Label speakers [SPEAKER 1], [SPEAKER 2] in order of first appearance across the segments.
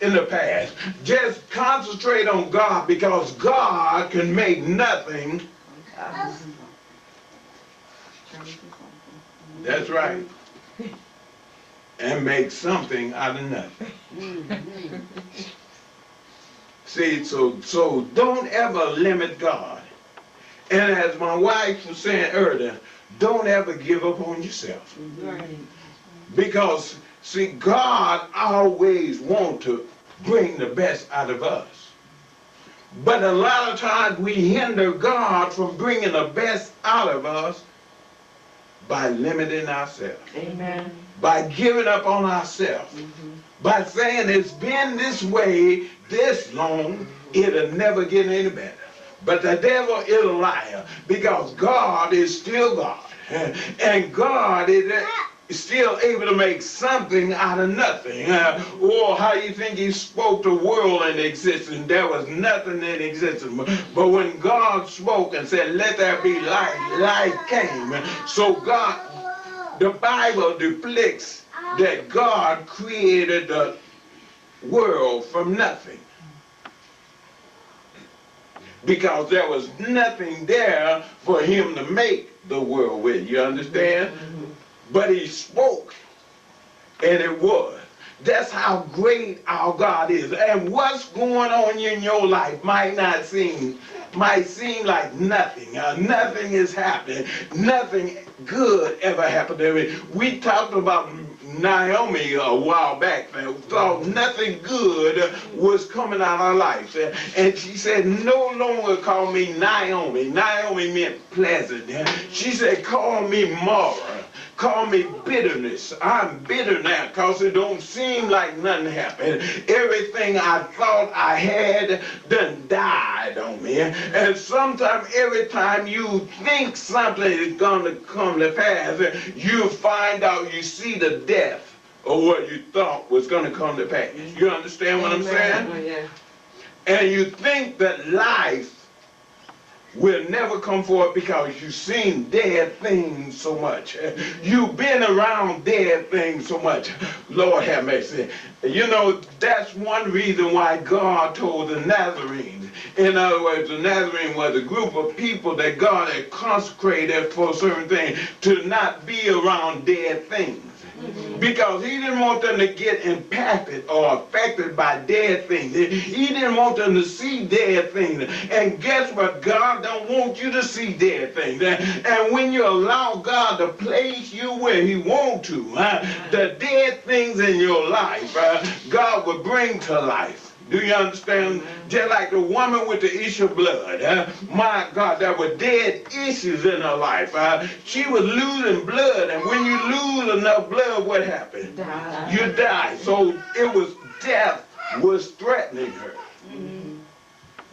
[SPEAKER 1] in the past. Just concentrate on God, because God can make nothing. That's right. And make something out of nothing. See, so don't ever limit God. And as my wife was saying earlier, don't ever give up on yourself. Because, see, God always wants to bring the best out of us. But a lot of times we hinder God from bringing the best out of us by limiting ourselves.
[SPEAKER 2] Amen.
[SPEAKER 1] By giving up on ourselves. By saying it's been this way this long, it'll never get any better. But the devil is a liar, because God is still God. And God is still able to make something out of nothing. Or how you think he spoke the world into existence? There was nothing in existence. But when God spoke and said, let there be light, light came. So God, the Bible depicts that God created the world from nothing. Because there was nothing there for him to make the world with. You understand? But he spoke, and it was. That's how great our God is. And what's going on in your life might seem like nothing. Nothing is happening. Nothing good ever happened to me. We talked about Naomi a while back, thought nothing good was coming out of her life. And she said, no longer call me Naomi. Naomi meant pleasant. She said, call me Mara. Call me bitterness. I'm bitter now because it don't seem like nothing happened. Everything I thought I had done died on me. And sometimes every time you think something is going to come to pass, you find out you see the death of what you thought was going to come to pass. You understand what I'm saying?
[SPEAKER 2] Oh, yeah.
[SPEAKER 1] And you think that life will never come forth because you've seen dead things so much. You've been around dead things so much. Lord have mercy. You know, that's one reason why God told the Nazarenes. In other words, the Nazarene was a group of people that God had consecrated for certain things to not be around dead things. Because he didn't want them to get impacted or affected by dead things. He didn't want them to see dead things. And guess what? God don't want you to see dead things. And when you allow God to place you where he wants to, the dead things in your life, God will bring to life. Do you understand? Just like the woman with the issue of blood. My God, there were dead issues in her life. She was losing blood, and when you lose enough blood, what happened? You die. So it was death was threatening her.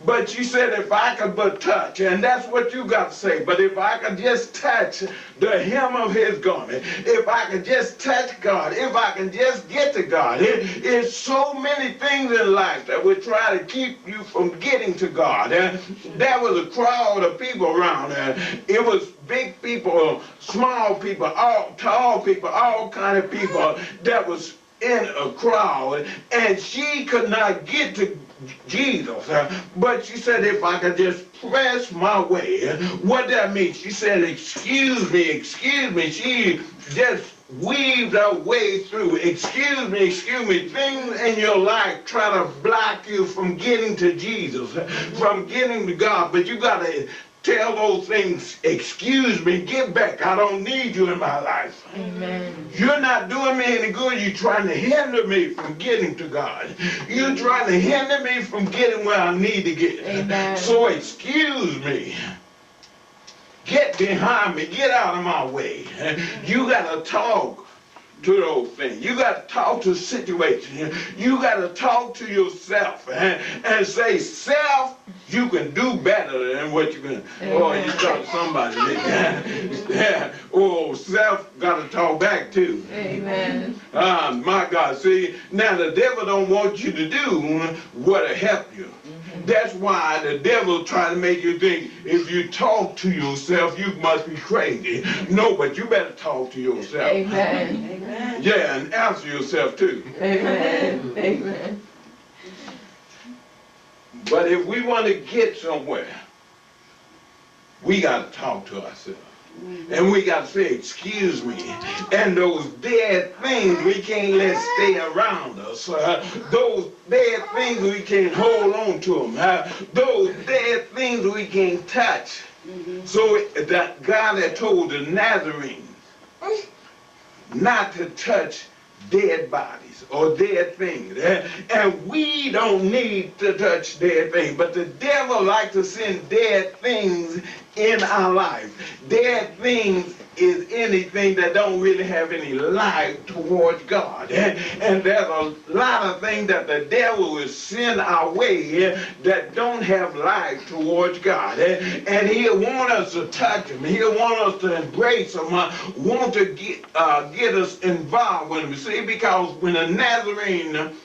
[SPEAKER 1] But she said, if I could but touch, and that's what you got to say, but if I could just touch the hem of his garment, if I could just touch God, if I can just get to God. It's so many things in life that would try to keep you from getting to God. There was a crowd of people around there. It was big people, small people, all tall people, all kind of people that was in a crowd, and she could not get to Jesus. But she said, if I could just press my way. What that means? She said, excuse me, excuse me. She just weaved her way through. Excuse me, things in your life try to block you from getting to Jesus, from getting to God. But you got to tell those things, excuse me, get back. I don't need you in my life.
[SPEAKER 2] Amen.
[SPEAKER 1] You're not doing me any good. You're trying to hinder me from getting to God. You're trying to hinder me from getting where I need to get.
[SPEAKER 2] Amen.
[SPEAKER 1] So excuse me. Get behind me. Get out of my way. You got to talk to those things. You got to talk to situations. You got to talk to yourself and say, self, you can do better than what you can. Oh, you talk to somebody. Yeah. Oh, self got to talk back too.
[SPEAKER 2] Amen.
[SPEAKER 1] My God. See, now the devil don't want you to do what'll help you. That's why the devil try to make you think if you talk to yourself, you must be crazy. No, but you better talk to yourself.
[SPEAKER 2] Amen. Amen.
[SPEAKER 1] Yeah, and answer yourself too.
[SPEAKER 2] Amen. Amen.
[SPEAKER 1] But if we want to get somewhere, we got to talk to ourselves. And we got to say, excuse me. And those dead things we can't let stay around us. Those dead things we can't hold on to them. Those dead things we can't touch. So that God had told the Nazarenes not to touch dead bodies or dead things. And we don't need to touch dead things. But the devil likes to send dead things in our life. Dead things is anything that don't really have any life towards God. And there's a lot of things that the devil will send our way that don't have life towards God. And he'll want us to touch him. He'll want us to embrace him. Want to get us involved with him. See, because when a Nazarene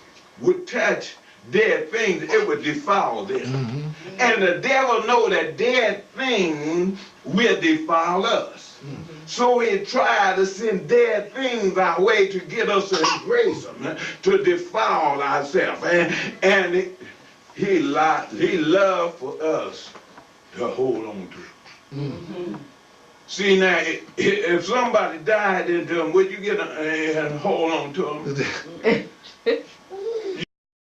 [SPEAKER 1] would touch dead things, it would defile them. And the devil know that dead things will defile us. So he tried to send dead things our way to get us to embrace them, to defile ourselves. And he loved for us to hold on to. See now, if somebody died into them, would you get and hold on to them?